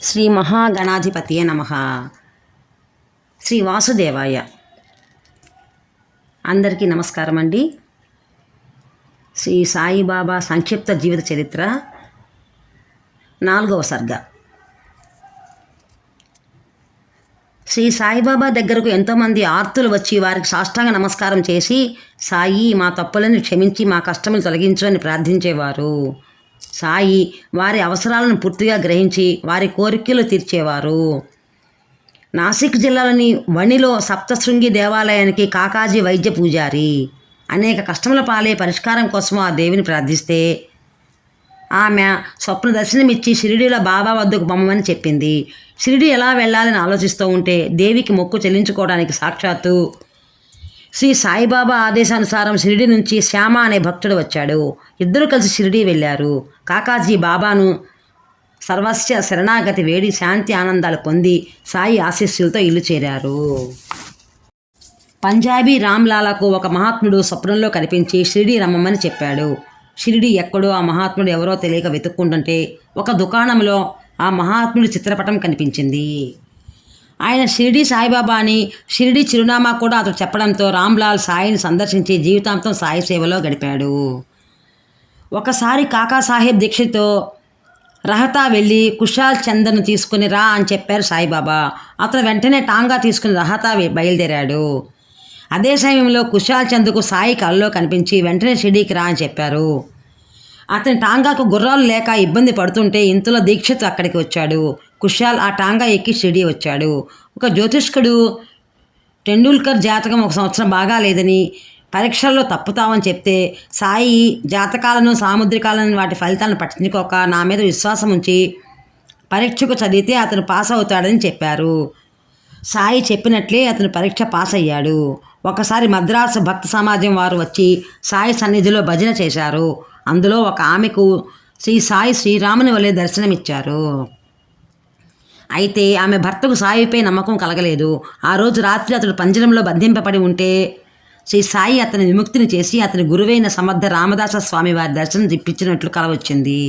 శ్రీ మహాగణాధిపతియే నమః. శ్రీ వాసుదేవాయ. అందరికీ నమస్కారం అండి. శ్రీ సాయిబాబా సంక్షిప్త జీవిత చరిత్ర 4వ సర్గ. శ్రీ సాయిబాబా దగ్గరకు ఎంతోమంది ఆర్తులు వచ్చి వారికి సాష్టాంగ నమస్కారం చేసి, సాయి మా తప్పులను క్షమించి మా కష్టములు తొలగించు అని ప్రార్థించేవారు. సాయి వారి అవసరాలను పూర్తిగా గ్రహించి వారి కోరికలు తీర్చేవారు. నాసిక్ జిల్లాలోని వణిలో సప్తశృంగి దేవాలయానికి కాకాజీ వైద్య పూజారి అనేక కష్టముల పాలే పరిష్కారం కోసం ఆ దేవిని ప్రార్థిస్తే ఆమె స్వప్న దర్శనమిచ్చి షిరిడీలో బాబా వద్దకు పంపమని చెప్పింది. షిరిడి ఎలా వెళ్ళాలని ఆలోచిస్తూ ఉంటే దేవికి మొక్కు చెల్లించుకోవడానికి సాక్షాత్తు శ్రీ సాయిబాబా ఆదేశానుసారం షిరిడి నుంచి శ్యామ అనే భక్తుడు వచ్చాడు. ఇద్దరు కలిసి షిరిడి వెళ్ళారు. కాకాజీ బాబాను సర్వస్వ శరణాగతి వేడి శాంతి ఆనందాలు పొంది సాయి ఆశీస్సులతో ఇల్లు చేరారు. పంజాబీ రామ్లాలకు ఒక మహాత్ముడు స్వప్నంలో కనిపించి షిరిడి రమ్మని చెప్పాడు. షిరిడి ఎక్కడో ఆ మహాత్ముడు ఎవరో తెలియక వెతుక్కుంటుంటే ఒక దుకాణంలో ఆ మహాత్ముడి చిత్రపటం కనిపించింది. ఆయన షిరిడి సాయిబాబా అని షిరిడి చిరునామా కూడా అతడు చెప్పడంతో రామ్లాల్ సాయిని సందర్శించి జీవితాంతం సాయి సేవలో గడిపాడు. ఒకసారి కాకాసాహెబ్ దీక్షిత్తో రహతా వెళ్ళి కుషాల్ చంద్ను తీసుకుని రా అని చెప్పారు సాయిబాబా. అతను వెంటనే టాంగా తీసుకుని రహతా బయలుదేరాడు. అదే సమయంలో కుషాల్ చంద్కు సాయి కల్లో కనిపించి వెంటనే షిరిడీకి రా అని చెప్పారు. అతని టాంగాకు గుర్రాలు లేక ఇబ్బంది పడుతుంటే ఇంతలో దీక్షిత్ అక్కడికి వచ్చాడు. కుషాల్ ఆ టాంగా ఎక్కి షిరిడీ వచ్చాడు. ఒక జ్యోతిష్కుడు టెండూల్కర్ జాతకం ఒక సంవత్సరం బాగా లేదని పరీక్షల్లో తప్పుతామని చెప్తే సాయి జాతకాలను సాముద్రికాలను వాటి ఫలితాలను పట్టించుకోక నా మీద విశ్వాసం ఉంచి పరీక్షకు చదివితే అతను పాస్ అవుతాడని చెప్పారు. సాయి చెప్పినట్లే అతను పరీక్ష పాస్ అయ్యాడు. ఒకసారి మద్రాసు భక్త సమాజం వారు వచ్చి సాయి సన్నిధిలో భజన చేశారు. అందులో ఒక ఆమెకు శ్రీ సాయి శ్రీరాముని వలె దర్శనమిచ్చారు. అయితే ఆమె భర్తకు సాయిపై నమ్మకం కలగలేదు. ఆ రోజు రాత్రి అతడు పంజరంలో బంధింపబడి ఉంటే శ్రీ సాయి అతని విముక్తిని చేసి అతని గురువైన సమర్థ రామదాస స్వామి వారి దర్శనం ఇప్పించినట్లు కల వచ్చింది.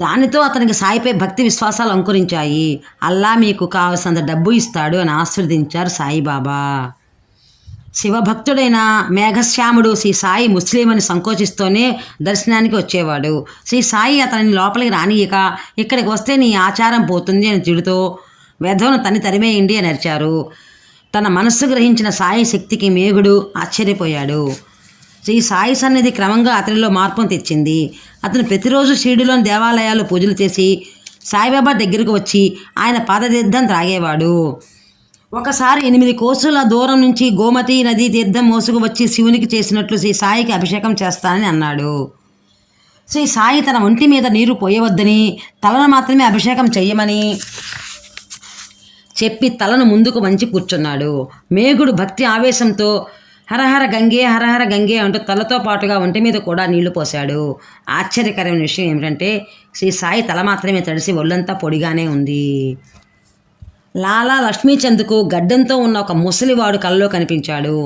దానితో అతనికి సాయిపై భక్తి విశ్వాసాలు అంకురించాయి. అల్లా మీకు కావలసినంత డబ్బు ఇస్తాడు అని ఆశీర్వదించారు సాయిబాబా. శివభక్తుడైన మేఘశ్యాముడు శ్రీ సాయి ముస్లిం అని సంకోచిస్తూనే దర్శనానికి వచ్చేవాడు. శ్రీ సాయి అతనిని లోపలికి రానియక ఇక్కడికి వస్తే నీ ఆచారం పోతుంది అని తిడుతూ వెధవను తరిమేయండి అని అరిచారు. తన మనస్సు గ్రహించిన సాయి శక్తికి మేఘుడు ఆశ్చర్యపోయాడు. శ్రీ సాయి సన్నిధి క్రమంగా అతనిలో మార్పును తెచ్చింది. అతను ప్రతిరోజు షిరిడీలోని దేవాలయాలు పూజలు చేసి సాయిబాబా దగ్గరకు వచ్చి ఆయన పాదతీర్థం త్రాగేవాడు. ఒకసారి 8 కోసుల దూరం నుంచి గోమతి నదీ తీర్థం మోసుకు వచ్చి శివునికి చేసినట్లు శ్రీ సాయికి అభిషేకం చేస్తానని అన్నాడు. శ్రీ సాయి తన ఒంటి మీద నీరు పోయవద్దని తలను మాత్రమే అభిషేకం చెయ్యమని చెప్పి తలను ముందుకు వంచి కూర్చున్నాడు. మేఘుడు భక్తి ఆవేశంతో హరహర గంగే అంటూ తలతో పాటుగా ఒంటి మీద కూడా నీళ్లు పోశాడు. ఆశ్చర్యకరమైన విషయం ఏమిటంటే శ్రీ సాయి తల మాత్రమే తడిసి ఒళ్ళంతా పొడిగానే ఉంది. లాలా లక్ష్మీచంద్కు గడ్డంతో ఉన్న ఒక ముసలివాడు కలలో కనిపించాడు.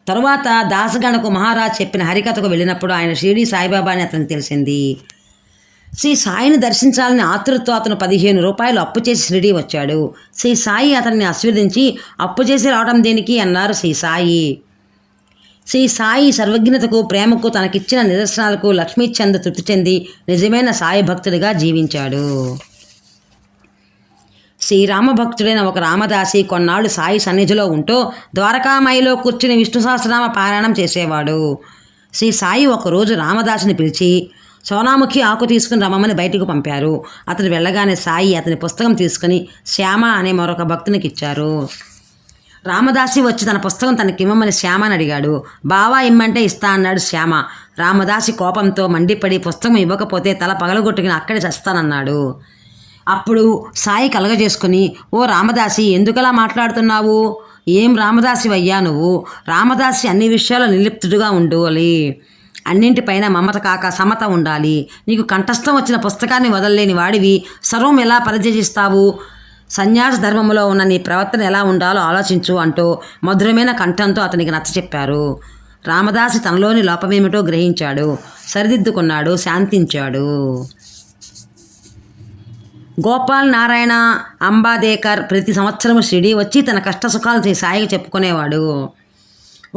తరువాత దాసగణకు మహారాజ్ చెప్పిన హరికథకు వెళ్ళినప్పుడు ఆయన షిరిడి సాయిబాబా అని అతనికి తెలిసింది. శ్రీ సాయిని దర్శించాలని ఆతృతతో అతను 15 రూపాయలు అప్పు చేసి షిరిడి వచ్చాడు. శ్రీ సాయి అతన్ని ఆశీర్వదించి అప్పు చేసి రావడం దేనికి అన్నారు శ్రీ సాయి. శ్రీ సాయి సర్వజ్ఞతకు ప్రేమకు తనకిచ్చిన నిదర్శనాలకు లక్ష్మీచంద్ తృప్తి చెంది నిజమైన సాయి భక్తుడిగా జీవించాడు. శ్రీరామ భక్తుడైన ఒక రామదాసి కొన్నాళ్ళు సాయి సన్నిధిలో ఉంటూ ద్వారకామాయిలో కూర్చుని విష్ణు సహస్రనామ పారాయణం చేసేవాడు. శ్రీ సాయి ఒకరోజు రామదాసిని పిలిచి సోనాముఖి ఆకు తీసుకుని రమ్మని బయటకు పంపారు. అతను వెళ్ళగానే సాయి అతని పుస్తకం తీసుకుని శ్యామ అనే మరొక భక్తునికి ఇచ్చారు. రామదాసి వచ్చి తన పుస్తకం తనకి ఇమ్మని శ్యామని అడిగాడు. బావా ఇమ్మంటే ఇస్తా అన్నాడు శ్యామ. రామదాసి కోపంతో మండిపడి పుస్తకం ఇవ్వకపోతే తల పగలగొట్టుకుని అక్కడే చస్తానన్నాడు. అప్పుడు సాయి కలగజేసుకుని, ఓ రామదాసి ఎందుకలా మాట్లాడుతున్నావు? ఏం రామదాసి అయ్యా నువ్వు? రామదాసి అన్ని విషయాల్లో నిర్లిప్తుడుగా ఉండాలి. అన్నింటిపైన మమత కాక సమత ఉండాలి. నీకు కంఠస్థం వచ్చిన పుస్తకాన్ని వదలలేని వాడివి సర్వం ఎలా పరిచయిస్తావు? సన్యాస ధర్మంలో ఉన్న నీ ప్రవర్తన ఎలా ఉండాలో ఆలోచించు అంటూ మధురమైన కంఠంతో అతనికి నచ్చచెప్పారు. రామదాసి తనలోని లోపమేమిటో గ్రహించాడు, సరిదిద్దుకున్నాడు, శాంతించాడు. గోపాల్ నారాయణ అంబాదేకర్ ప్రతి సంవత్సరం షిరిడి వచ్చి తన కష్ట సుఖాలు సాయిగా చెప్పుకునేవాడు.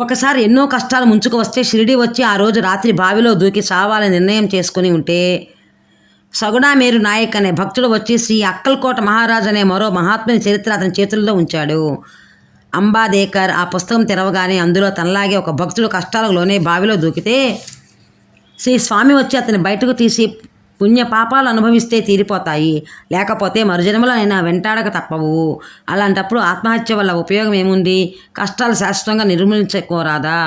ఒకసారి ఎన్నో కష్టాలు ముంచుకు వస్తే షిరిడి వచ్చి ఆ రోజు రాత్రి బావిలో దూకి చావాలని నిర్ణయం చేసుకుని ఉంటే సగుణామేరు నాయక్ అనే భక్తుడు వచ్చి శ్రీ అక్కల్కోట మహారాజ్ అనే మరో మహాత్ముని చరిత్ర అతని చేతుల్లో ఉంచాడు. అంబాదేకర్ ఆ పుస్తకం తెరవగానే అందులో తనలాగే ఒక భక్తుడు కష్టాలకు లోనే బావిలో దూకితే శ్రీ స్వామి వచ్చి అతని బయటకు తీసి పుణ్య పాపాలు అనుభవిస్తే తీరిపోతాయి, లేకపోతే మరుజన్మలో అయినా వెంటాడక తప్పవు. అలాంటప్పుడు ఆత్మహత్య వల్ల ఉపయోగం ఏముంది, కష్టాలు శాశ్వతంగా నిర్మూలించుకోరాదా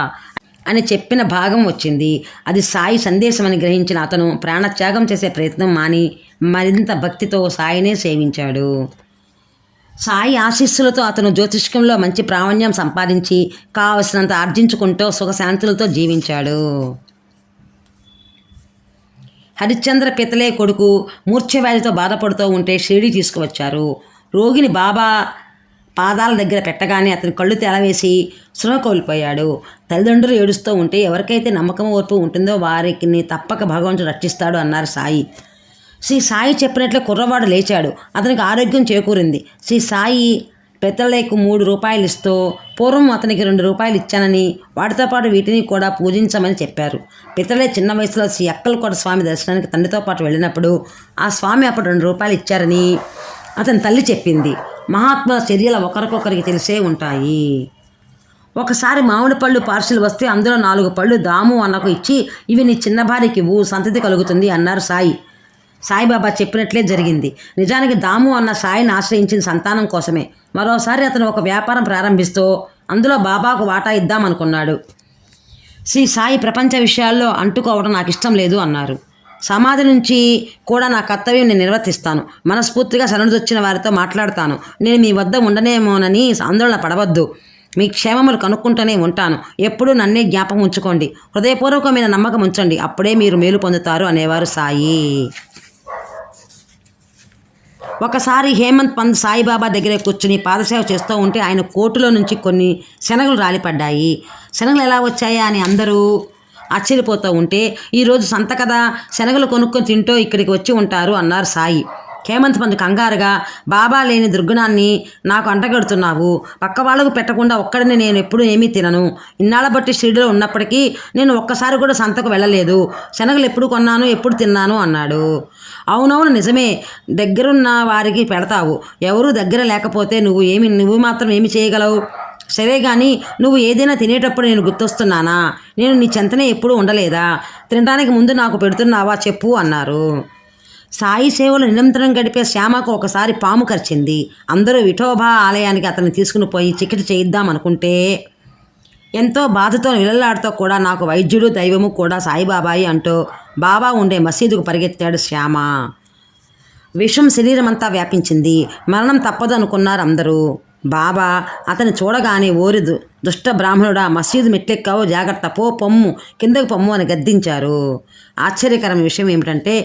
అని చెప్పిన భాగం వచ్చింది. అది సాయి సందేశం అని గ్రహించిన అతను ప్రాణత్యాగం చేసే ప్రయత్నం మాని మరింత భక్తితో సాయినే సేవించాడు. సాయి ఆశీస్సులతో అతను జ్యోతిష్కంలో మంచి ప్రావీణ్యం సంపాదించి కావలసినంత ఆర్జించుకుంటూ సుఖశాంతులతో జీవించాడు. హరిశ్చంద్ర పితలే కొడుకు మూర్ఛవ్యాధితో బాధపడుతూ ఉంటే షిరిడి తీసుకువచ్చారు. రోగిని బాబా పాదాల దగ్గర పెట్టగానే అతని కళ్ళు తెలవేసి స్పృహ కోల్పోయాడు. తల్లిదండ్రులు ఏడుస్తూ ఉంటే ఎవరికైతే నమ్మకం ఓర్పు ఉంటుందో వారికి తప్పక భగవంతుడు రక్షిస్తాడు అన్నారు సాయి. శ్రీ సాయి చెప్పినట్లే కుర్రవాడు లేచాడు. అతనికి ఆరోగ్యం చేకూరింది. శ్రీ సాయి పితలేకు 3 రూపాయలు ఇస్తూ పూర్వం అతనికి 2 రూపాయలు ఇచ్చానని వాటితో పాటు వీటిని కూడా పూజించమని చెప్పారు. పితలే చిన్న వయసులో శ్రీ అక్కల్కోట స్వామి దర్శనానికి తండ్రితో పాటు వెళ్ళినప్పుడు ఆ స్వామి అప్పుడు 2 రూపాయలు ఇచ్చారని అతని తల్లి చెప్పింది. మహాత్ముల చర్యలు ఒకరికొకరికి తెలిసే ఉంటాయి. ఒకసారి మామిడి పళ్ళు పార్సిల్ వస్తే అందులో 4 పళ్ళు దాము అన్నకు ఇచ్చి ఇవి నీ చిన్న భార్యకి ఇవ్వు, సంతతి కలుగుతుంది అన్నారు సాయి. సాయిబాబా చెప్పినట్లే జరిగింది. నిజానికి దాము అన్న సాయిని ఆశ్రయించిన సంతానం కోసమే. మరోసారి అతను ఒక వ్యాపారం ప్రారంభిస్తూ అందులో బాబాకు వాటా ఇద్దామనుకున్నాడు. శ్రీ సాయి ప్రపంచ విషయాల్లో అంటుకోవడం నాకు ఇష్టం లేదు అన్నారు. సమాధి నుంచి కూడా నా కర్తవ్యం నేను నిర్వర్తిస్తాను. మనస్ఫూర్తిగా శరణుదొచ్చిన వారితో మాట్లాడతాను. నేను మీ వద్ద ఉండనేమోనని ఆందోళన పడవద్దు. మీ క్షేమములు కనుక్కుంటూనే ఉంటాను. ఎప్పుడూ నన్నే జ్ఞాపకం ఉంచుకోండి. హృదయపూర్వకమైన నమ్మకం ఉంచండి. అప్పుడే మీరు మేలు పొందుతారు అనేవారు సాయి. ఒకసారి హేమంత్ పంత్ సాయిబాబా దగ్గరే కూర్చుని పాదసేవ చేస్తూ ఉంటే ఆయన కోటులో నుంచి కొన్ని శనగలు రాలిపడ్డాయి. శనగలు ఎలా వచ్చాయా అని అందరూ ఆశ్చర్యపోతూ ఉంటే ఈరోజు సంత కదా, శనగలు కొనుక్కొని తింటూ ఇక్కడికి వచ్చి ఉంటారు అన్నారు సాయి. హేమంత్ పంత్ కంగారుగా బాబా లేని దుర్గుణాన్ని నాకు అంటగడుతున్నావు. పక్క వాళ్ళకు పెట్టకుండా ఒక్కడిని నేను ఎప్పుడు ఏమీ తినను. ఇన్నాళ్ళ బట్టి షిరిడిలో ఉన్నప్పటికీ నేను ఒక్కసారి కూడా సంతకు వెళ్ళలేదు. శనగలు ఎప్పుడు కొన్నాను, ఎప్పుడు తిన్నాను అన్నాడు. అవునవును నిజమే, దగ్గరున్న వారికి పెడతావు. ఎవరూ దగ్గర లేకపోతే నువ్వు మాత్రం ఏమి చేయగలవు? సరే కానీ నువ్వు ఏదైనా తినేటప్పుడు నేను గుర్తొస్తున్నానా? నేను నీ చెంతనే ఎప్పుడూ ఉండలేదా? తినడానికి ముందు నాకు పెడుతున్నావా చెప్పు అన్నారు. సాయి సేవలు నిరంతరం గడిపే శ్యామకు ఒకసారి పాము కరిచింది. అందరూ విఠోబా ఆలయానికి అతన్ని తీసుకుని పోయి చికిత్స చేయిద్దామనుకుంటే ఎంతో బాధతో విలలాడుతూ కూడా నాకు వైద్యుడు దైవము కూడా సాయిబాబాయి అంటూ బాబా ఉండే మసీదుకు పరిగెత్తాడు శ్యామ. విషం శరీరమంతా వ్యాపించింది. మరణం తప్పదు అనుకున్నారు అందరూ. బాబా అతన్ని చూడగానే ఓరి దుష్ట బ్రాహ్మణుడా, మసీదు మెట్లెక్కావు, జాగ్రత్త, పొమ్ము, కిందకు పొమ్ము అని గద్దించారు. ఆశ్చర్యకరమైన విషయం ఏమిటంటే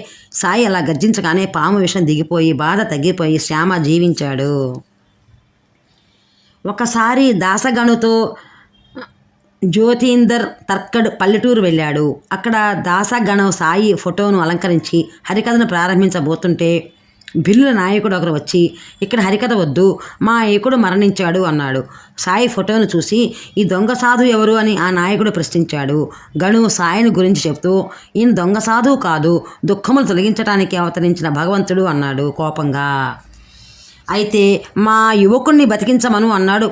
సాయి అలా గర్జించగానే పాము విషం దిగిపోయి బాధ తగ్గిపోయి శ్యామ జీవించాడు. ఒకసారి దాసగణుతో జ్యోతీందర్ తర్కడ్ పల్లెటూరు వెళ్ళాడు. అక్కడ దాసగణం సాయి ఫోటోను అలంకరించి హరికథను ప్రారంభించబోతుంటే బిల్లుల నాయకుడు ఒకరు వచ్చి ఇక్కడ హరికథ వద్దు, మా ఏకుడు మరణించాడు అన్నాడు. సాయి ఫోటోను చూసి ఈ దొంగ సాధు ఎవరు అని ఆ నాయకుడు ప్రశ్నించాడు. గణు సాయిని గురించి చెప్తూ ఈయన దొంగ సాధువు కాదు, దుఃఖములు తొలగించడానికి అవతరించిన భగవంతుడు అన్నాడు కోపంగా. అయితే మా యువకుణ్ణి బతికించమను అన్నాడు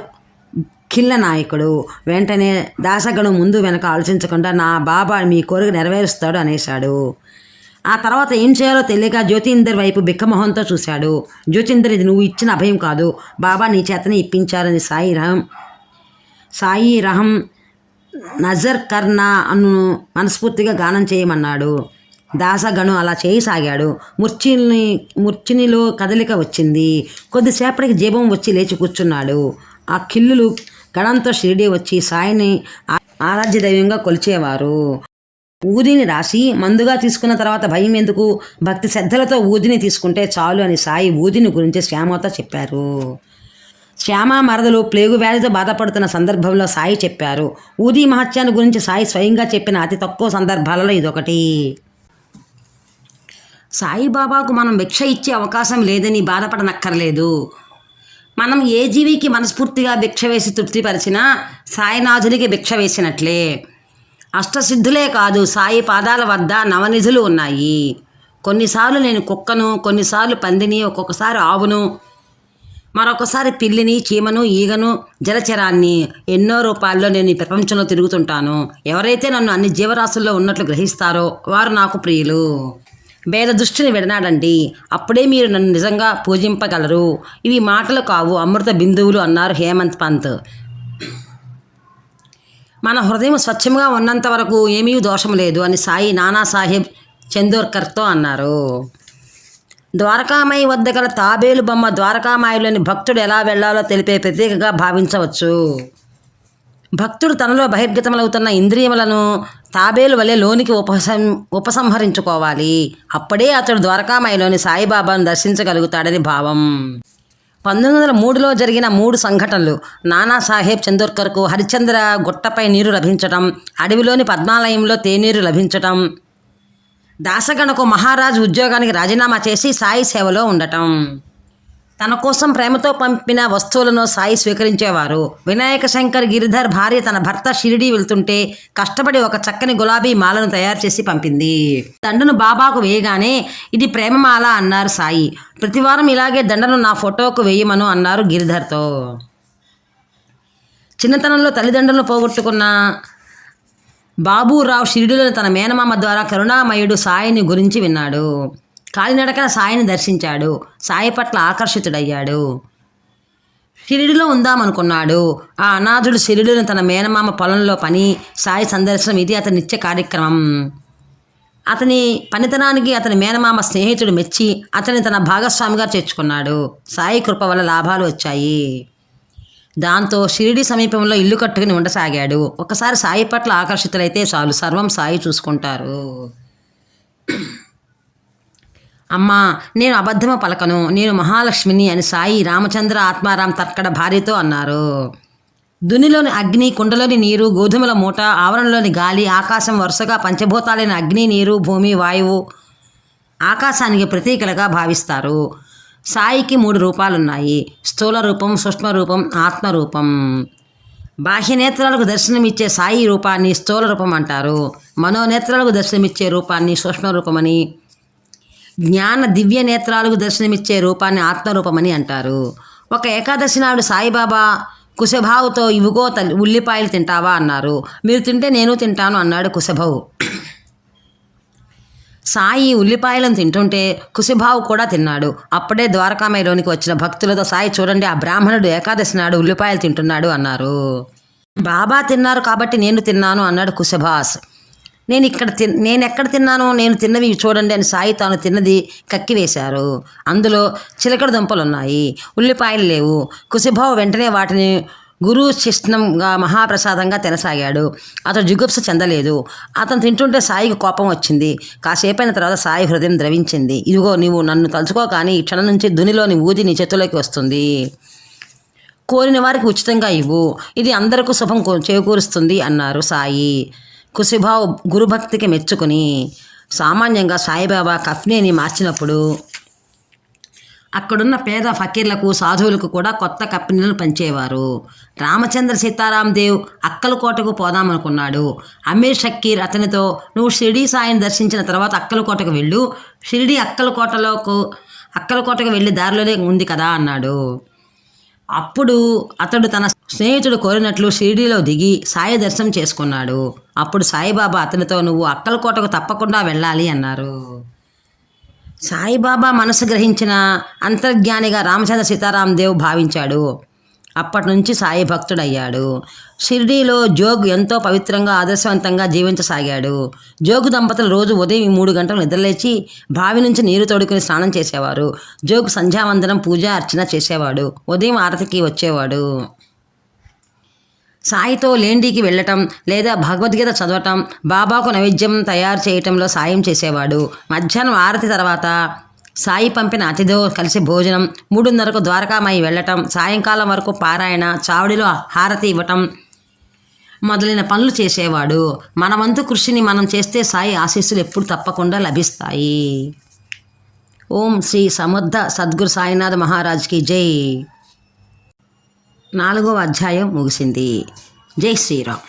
కిల్ల నాయకుడు. వెంటనే దాసగణం ముందు వెనక ఆలోచించకుండా నా బాబా మీ కోరిక నెరవేరుస్తాడు అనేశాడు. ఆ తర్వాత ఏం చేయాలో తెలియక జ్యోతీందర్ వైపు బిక్కమొహంతో చూశాడు. జ్యోతీందర్, ఇది నువ్వు ఇచ్చిన అభయం కాదు, బాబా నీ చేతనే ఇప్పించారని సాయి రహం నజర్ కర్నా అను మనస్ఫూర్తిగా గానం చేయమన్నాడు. దాసగణు అలా చేయసాగాడు. మూర్ఛినిలో కదలిక వచ్చింది. కొద్దిసేపటికి జీవం వచ్చి లేచి కూర్చున్నాడు. ఆ కిల్లులు గణంతో షిరిడి వచ్చి సాయిని ఆరాధ్య దైవంగా కొలిచేవారు. ఊదిని రాసి మందుగా తీసుకున్న తర్వాత భయం ఎందుకు, భక్తి శ్రద్ధలతో ఊదిని తీసుకుంటే చాలు అని సాయి ఊదిని గురించి శ్యామతో చెప్పారు. శ్యామ మరదలు ప్లేగు వ్యాధితో బాధపడుతున్న సందర్భంలో సాయి చెప్పారు. ఊది మహత్యాన్ని గురించి సాయి స్వయంగా చెప్పిన అతి తక్కువ సందర్భాలలో ఇదొకటి. సాయిబాబాకు మనం భిక్ష ఇచ్చే అవకాశం లేదని బాధపడనక్కర్లేదు. మనం ఏ జీవికి మనస్ఫూర్తిగా భిక్ష వేసి తృప్తిపరిచినా సాయినాథునికి భిక్ష వేసినట్లే. అష్టసిద్ధులే కాదు, సాయి పాదాల వద్ద నవనిధులు ఉన్నాయి. కొన్నిసార్లు నేను కుక్కను, కొన్నిసార్లు పందిని, ఒక్కొక్కసారి ఆవును, మరొకసారి పిల్లిని, చీమను, ఈగను, జలచరాన్ని, ఎన్నో రూపాల్లో నేను ఈ ప్రపంచంలో తిరుగుతుంటాను. ఎవరైతే నన్ను అన్ని జీవరాశుల్లో ఉన్నట్లు గ్రహిస్తారో వారు నాకు ప్రియులు. భేద దృష్టిని విడనాడండి, అప్పుడే మీరు నన్ను నిజంగా పూజింపగలరు. ఇవి మాటలు కావు, అమృత బిందువులు అన్నారు హేమంత్ పంత్. మన హృదయం స్వచ్ఛంగా ఉన్నంత వరకు ఏమీ దోషం లేదు అని సాయి నానాసాహెబ్ చందోర్కర్తో అన్నారు. ద్వారకామాయి వద్ద గల తాబేలు బొమ్మ ద్వారకామాయిలోని భక్తుడు ఎలా వెళ్లాలో తెలిపే ప్రతీకగా భావించవచ్చు. భక్తుడు తనలో బహిర్గతములవుతున్న ఇంద్రియములను తాబేలు వలె లోనికి ఉపసంహరించుకోవాలి. అప్పుడే అతడు ద్వారకామాయిలోని సాయిబాబాను దర్శించగలుగుతాడని భావం. 1903లో జరిగిన 3 సంఘటనలు. నానాసాహెబ్ చందోర్కర్కు హరిశ్చంద్ర గుట్టపై నీరు లభించటం, అడవిలోని పద్మాలయంలో తేనీరు లభించటం, దాసగణకు మహారాజు ఉద్యోగానికి రాజీనామా చేసి సాయి సేవలో ఉండటం. తన కోసం ప్రేమతో పంపిన వస్తువులను సాయి స్వీకరించేవారు. వినాయక శంకర్ గిరిధర్ భార్య తన భర్త షిరిడీ వెళ్తుంటే కష్టపడి ఒక చక్కని గులాబీ మాలను తయారు చేసి పంపింది. దండను బాబాకు వేయగానే ఇది ప్రేమమాల అన్నారు సాయి. ప్రతివారం ఇలాగే దండను నా ఫోటోకు వేయమను అన్నారు గిరిధర్తో. చిన్నతనంలో తల్లిదండ్రులను పోగొట్టుకున్న బాబూరావు షిరిడీలో తన మేనమామ ద్వారా కరుణామయుడు సాయిని గురించి విన్నాడు. కాలినడకన సాయిని దర్శించాడు. సాయి పట్ల ఆకర్షితుడయ్యాడు. షిరిడిలో ఉందామనుకున్నాడు. ఆ అనాథుడు షిరిడిలో తన మేనమామ పొలంలో పని, సాయి సందర్శనం ఇది అతని నిత్య కార్యక్రమం. అతని పనితనానికి అతని మేనమామ స్నేహితుడు మెచ్చి అతని తన భాగస్వామిగా చేర్చుకున్నాడు. సాయి కృప వల్ల లాభాలు వచ్చాయి. దాంతో షిరిడి సమీపంలో ఇల్లు కట్టుకుని ఉండసాగాడు. ఒకసారి సాయి పట్ల ఆకర్షితులైతే చాలు, సర్వం సాయి చూసుకుంటారు. అమ్మా, నేను అబద్ధము పలకను, నేను మహాలక్ష్మిని అని సాయి రామచంద్ర ఆత్మారాం తర్కడ భార్యతో అన్నారు. దునిలోని అగ్ని, కుండలోని నీరు, గోధుమల మూట, ఆవరణలోని గాలి, ఆకాశం వరుసగా పంచభూతాలైన అగ్ని, నీరు, భూమి, వాయువు ఆకాశానికి ప్రతీకలుగా భావిస్తారు. సాయికి 3 రూపాలున్నాయి: స్థూల రూపం, సూక్ష్మ రూపం, ఆత్మరూపం. బాహ్యనేత్రాలకు దర్శనమిచ్చే సాయి రూపాన్ని స్థూల రూపం అంటారు. మనోనేత్రాలకు దర్శనమిచ్చే రూపాన్ని సూక్ష్మ రూపమని, జ్ఞాన దివ్య నేత్రాలకు దర్శనమిచ్చే రూపాన్ని ఆత్మరూపమని అంటారు. ఒక ఏకాదశి నాడు సాయిబాబా కుశభావుతో ఇవిగో ఉల్లిపాయలు తింటావా అన్నారు. మీరు తింటే నేను తింటాను అన్నాడు కుశభావు. సాయి ఉల్లిపాయలను తింటుంటే కుశభావు కూడా తిన్నాడు. అప్పుడే ద్వారకామాయిలోనికి వచ్చిన భక్తులతో సాయి చూడండి, ఆ బ్రాహ్మణుడు ఏకాదశి నాడు ఉల్లిపాయలు తింటున్నాడు అన్నారు. బాబా తిన్నారు కాబట్టి నేను తిన్నాను అన్నాడు కుశభాస్. నేనెక్కడ తిన్నాను, నేను తిన్నవి చూడండి అని సాయి తాను తిన్నది కక్కివేశారు. అందులో చిలకడ దుంపలున్నాయి, ఉల్లిపాయలు లేవు. కుశభావు వెంటనే వాటిని గురు శిష్ణంగా మహాప్రసాదంగా తినసాగాడు. అతడు జుగుప్స చెందలేదు. అతను తింటుంటే సాయికి కోపం వచ్చింది. కాసేపైన తర్వాత సాయి హృదయం ద్రవించింది. ఇదిగో నీవు నన్ను తలుచుకో, కానీ ఈ క్షణం నుంచి దునిలోని ఊది నీ చేతుల్లోకి వస్తుంది. కోరిన వారికి ఉచితంగా ఇవ్వు, ఇది అందరికీ శుభం చేకూరుస్తుంది అన్నారు సాయి. కుశభావు గురుభక్తికి మెచ్చుకుని సామాన్యంగా సాయిబాబా కఫ్నేని మార్చినప్పుడు అక్కడున్న పేద ఫకీర్లకు, సాధువులకు కూడా కొత్త కప్పినలను పంచేవారు. రామచంద్ర సీతారాం దేవ్ అక్కలకోటకు పోదామనుకున్నాడు. అమీర్ షక్కీర్ అతనితో, నువ్వు షిరిడీ సాయిని దర్శించిన తర్వాత అక్కలకోటకు వెళ్ళు, షిరిడీ అక్కలకోటకు వెళ్ళే దారిలోనే ఉంది కదా అన్నాడు. అప్పుడు అతడు తన స్నేహితుడు కోరినట్లు షిరిడీలో దిగి సాయి దర్శనం చేసుకున్నాడు. అప్పుడు సాయిబాబా అతనితో, నువ్వు అక్కలకోటకు తప్పకుండా వెళ్ళాలి అన్నారు. సాయిబాబా మనసు గ్రహించిన అంతర్జ్ఞానిగా రామచంద్ర సీతారాం దేవ్ భావించాడు. అప్పటి నుంచి సాయి భక్తుడయ్యాడు. షిరిడీలో జోగ్ ఎంతో పవిత్రంగా, ఆదర్శవంతంగా జీవించసాగాడు. జోగు దంపతులు రోజు ఉదయం 3 గంటలు నిద్రలేచి బావి నుంచి నీరు తోడుకుని స్నానం చేసేవారు. జోగు సంధ్యావందనం, పూజ అర్చన చేసేవాడు. ఉదయం ఆరతికి వచ్చేవాడు. సాయితో లేండికి వెళ్ళటం లేదా భగవద్గీత చదవటం, బాబాకు నైవేద్యం తయారు చేయటంలో సాయం చేసేవాడు. మధ్యాహ్నం ఆరతి తర్వాత సాయి పంపిన అతిథితో కలిసి భోజనం, 3:30కు ద్వారకామాయి వెళ్ళటం, సాయంకాలం వరకు పారాయణ, చావడిలో హారతి ఇవ్వటం మొదలైన పనులు చేసేవాడు. మన వంతు కృషిని మనం చేస్తే సాయి ఆశీస్సులు ఎప్పుడు తప్పకుండా లభిస్తాయి. ఓం శ్రీ సమర్థ సద్గురు సాయినాథ్ మహారాజ్కి జై. 4వ అధ్యాయం ముగిసింది. జై శ్రీరామ్.